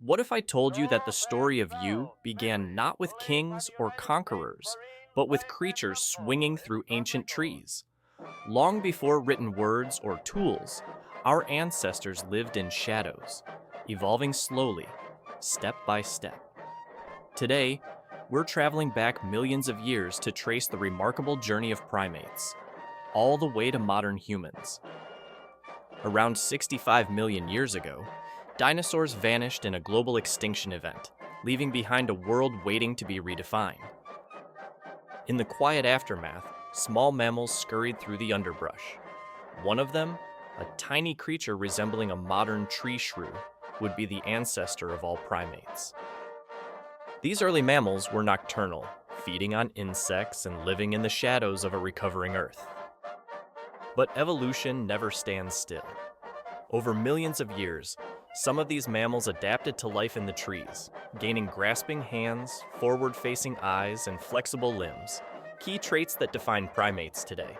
What if I told you that the story of you began not with kings or conquerors, but with creatures swinging through ancient trees? Long before written words or tools, our ancestors lived in shadows, evolving slowly, step by step. Today, we're traveling back millions of years to trace the remarkable journey of primates, all the way to modern humans. Around 65 million years ago, dinosaurs vanished in a global extinction event, leaving behind a world waiting to be redefined. In the quiet aftermath, small mammals scurried through the underbrush. One of them, a tiny creature resembling a modern tree shrew, would be the ancestor of all primates. These early mammals were nocturnal, feeding on insects and living in the shadows of a recovering Earth. But evolution never stands still. Over millions of years, some of these mammals adapted to life in the trees, gaining grasping hands, forward-facing eyes, and flexible limbs, key traits that define primates today.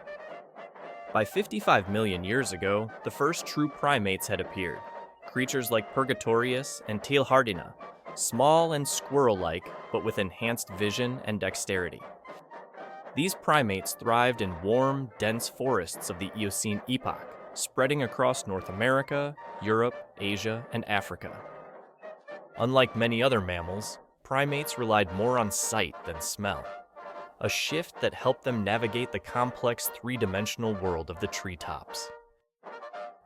By 55 million years ago, the first true primates had appeared, creatures like Purgatorius and Teilhardina, small and squirrel-like, but with enhanced vision and dexterity. These primates thrived in warm, dense forests of the Eocene epoch, spreading across North America, Europe, Asia, and Africa. Unlike many other mammals, primates relied more on sight than smell, a shift that helped them navigate the complex three-dimensional world of the treetops.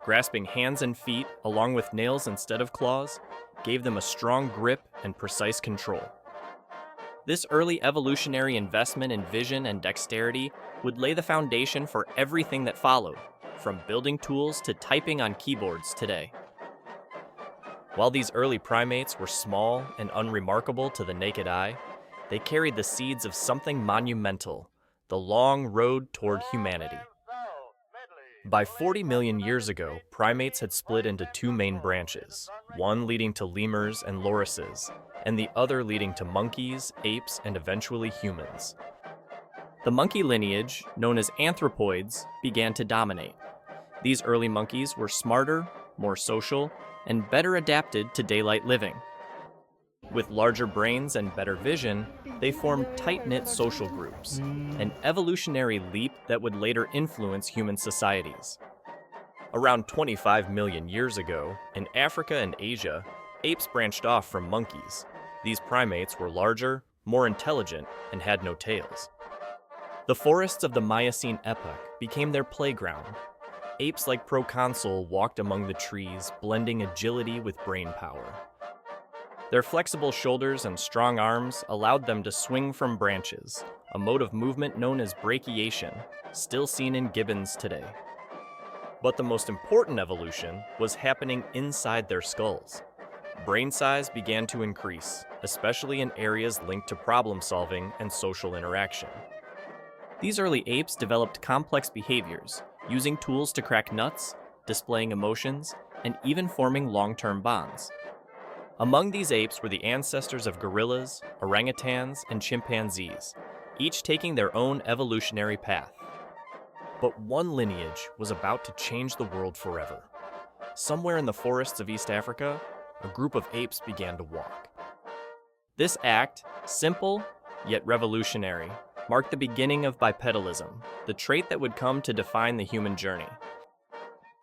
Grasping hands and feet, along with nails instead of claws, gave them a strong grip and precise control. This early evolutionary investment in vision and dexterity would lay the foundation for everything that followed, from building tools to typing on keyboards today. While these early primates were small and unremarkable to the naked eye, they carried the seeds of something monumental, the long road toward humanity. By 40 million years ago, primates had split into two main branches, one leading to lemurs and lorises, and the other leading to monkeys, apes, and eventually humans. The monkey lineage, known as anthropoids, began to dominate. These early monkeys were smarter, more social, and better adapted to daylight living. With larger brains and better vision, they formed tight-knit social groups, an evolutionary leap that would later influence human societies. Around 25 million years ago, in Africa and Asia, apes branched off from monkeys. These primates were larger, more intelligent, and had no tails. The forests of the Miocene epoch became their playground. Apes like Proconsul walked among the trees, blending agility with brain power. Their flexible shoulders and strong arms allowed them to swing from branches, a mode of movement known as brachiation, still seen in gibbons today. But the most important evolution was happening inside their skulls. Brain size began to increase, especially in areas linked to problem solving and social interaction. These early apes developed complex behaviors, using tools to crack nuts, displaying emotions, and even forming long-term bonds. Among these apes were the ancestors of gorillas, orangutans, and chimpanzees, each taking their own evolutionary path. But one lineage was about to change the world forever. Somewhere in the forests of East Africa, a group of apes began to walk. This act, simple yet revolutionary, marked the beginning of bipedalism, the trait that would come to define the human journey.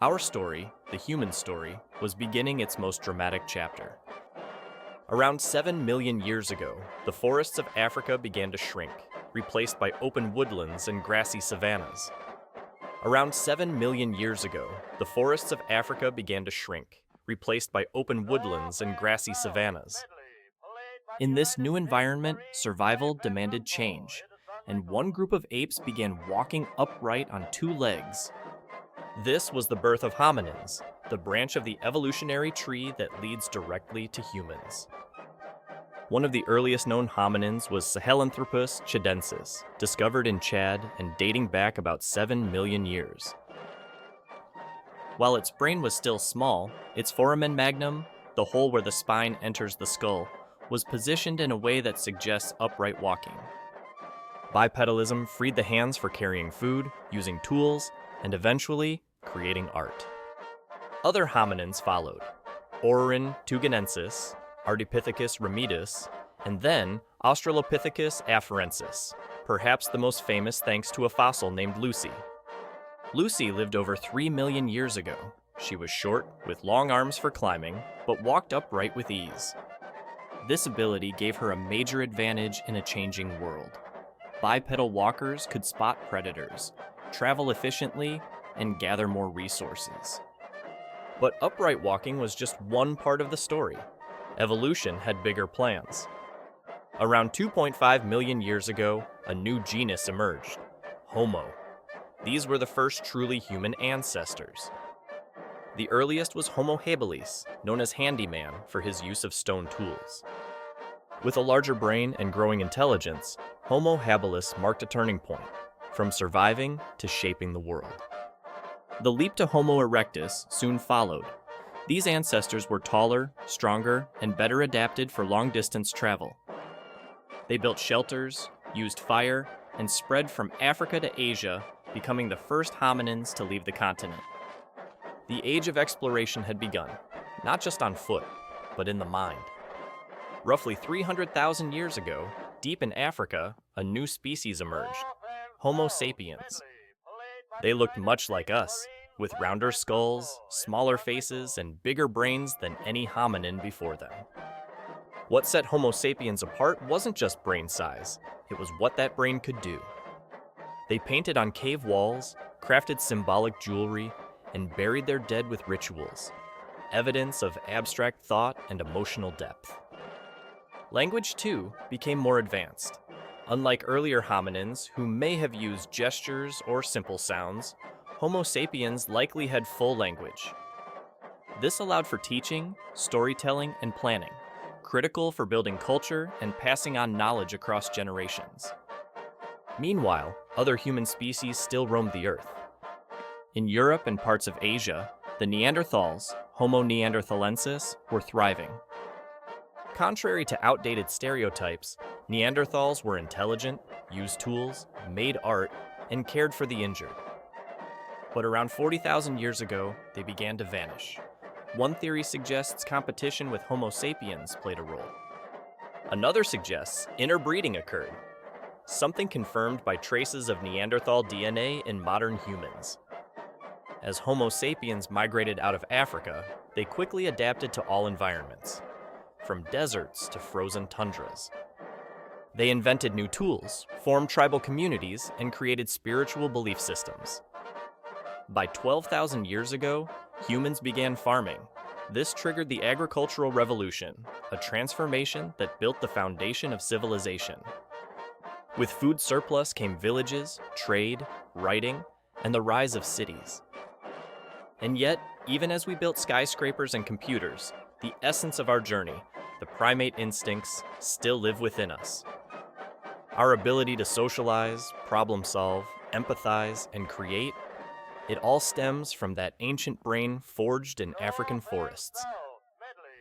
Our story, the human story, was beginning its most dramatic chapter. Around 7 million years ago, the forests of Africa began to shrink, replaced by open woodlands and grassy savannas. Around 7 million years ago, the forests of Africa began to shrink, replaced by open woodlands and grassy savannas. In this new environment, survival demanded change, and one group of apes began walking upright on two legs. This was the birth of hominins, the branch of the evolutionary tree that leads directly to humans. One of the earliest known hominins was Sahelanthropus chidensis, discovered in Chad and dating back about 7 million years. While its brain was still small, its foramen magnum, the hole where the spine enters the skull, was positioned in a way that suggests upright walking. Bipedalism freed the hands for carrying food, using tools, and eventually creating art. Other hominins followed: Orerin tuganensis, Ardipithecus ramidus, and then Australopithecus afarensis, perhaps the most famous thanks to a fossil named Lucy. Lucy lived over 3 million years ago. She was short, with long arms for climbing, but walked upright with ease. This ability gave her a major advantage in a changing world. Bipedal walkers could spot predators, travel efficiently, and gather more resources. But upright walking was just one part of the story. Evolution had bigger plans. Around 2.5 million years ago, a new genus emerged, Homo. These were the first truly human ancestors. The earliest was Homo habilis, known as handyman for his use of stone tools. With a larger brain and growing intelligence, Homo habilis marked a turning point, from surviving to shaping the world. The leap to Homo erectus soon followed. These ancestors were taller, stronger, and better adapted for long-distance travel. They built shelters, used fire, and spread from Africa to Asia, becoming the first hominins to leave the continent. The age of exploration had begun, not just on foot, but in the mind. Roughly 300,000 years ago, deep in Africa, a new species emerged, Homo sapiens. They looked much like us, with rounder skulls, smaller faces, and bigger brains than any hominin before them. What set Homo sapiens apart wasn't just brain size, it was what that brain could do. They painted on cave walls, crafted symbolic jewelry, and buried their dead with rituals, evidence of abstract thought and emotional depth. Language, too, became more advanced. Unlike earlier hominins, who may have used gestures or simple sounds, Homo sapiens likely had full language. This allowed for teaching, storytelling, and planning, critical for building culture and passing on knowledge across generations. Meanwhile, other human species still roamed the Earth. In Europe and parts of Asia, the Neanderthals, Homo neanderthalensis, were thriving. Contrary to outdated stereotypes, Neanderthals were intelligent, used tools, made art, and cared for the injured. But around 40,000 years ago, they began to vanish. One theory suggests competition with Homo sapiens played a role. Another suggests interbreeding occurred, something confirmed by traces of Neanderthal DNA in modern humans. As Homo sapiens migrated out of Africa, they quickly adapted to all environments, from deserts to frozen tundras. They invented new tools, formed tribal communities, and created spiritual belief systems. By 12,000 years ago, humans began farming. This triggered the agricultural revolution, a transformation that built the foundation of civilization. With food surplus came villages, trade, writing, and the rise of cities. And yet, even as we built skyscrapers and computers, the essence of our journey, the primate instincts, still live within us. Our ability to socialize, problem solve, empathize, and create, it all stems from that ancient brain forged in African forests.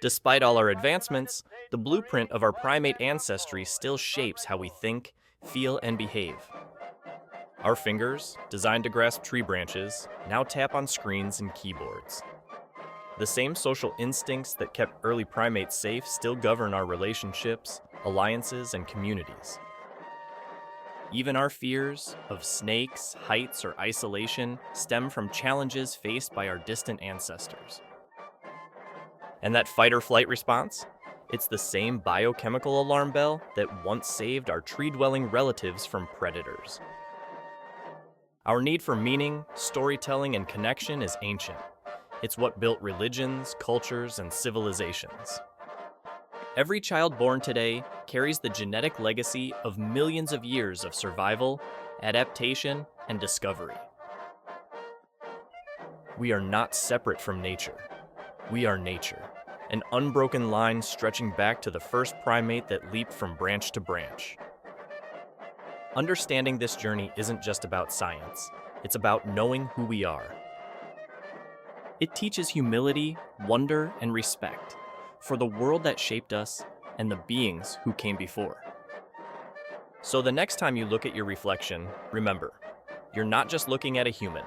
Despite all our advancements, the blueprint of our primate ancestry still shapes how we think, feel, and behave. Our fingers, designed to grasp tree branches, now tap on screens and keyboards. The same social instincts that kept early primates safe still govern our relationships, alliances, and communities. Even our fears of snakes, heights, or isolation stem from challenges faced by our distant ancestors. And that fight-or-flight response? It's the same biochemical alarm bell that once saved our tree-dwelling relatives from predators. Our need for meaning, storytelling, and connection is ancient. It's what built religions, cultures, and civilizations. Every child born today carries the genetic legacy of millions of years of survival, adaptation, and discovery. We are not separate from nature. We are nature, an unbroken line stretching back to the first primate that leaped from branch to branch. Understanding this journey isn't just about science, it's about knowing who we are. It teaches humility, wonder, and respect for the world that shaped us and the beings who came before. So the next time you look at your reflection, remember, you're not just looking at a human,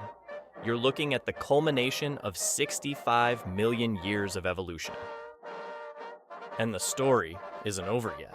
you're looking at the culmination of 65 million years of evolution. And the story isn't over yet.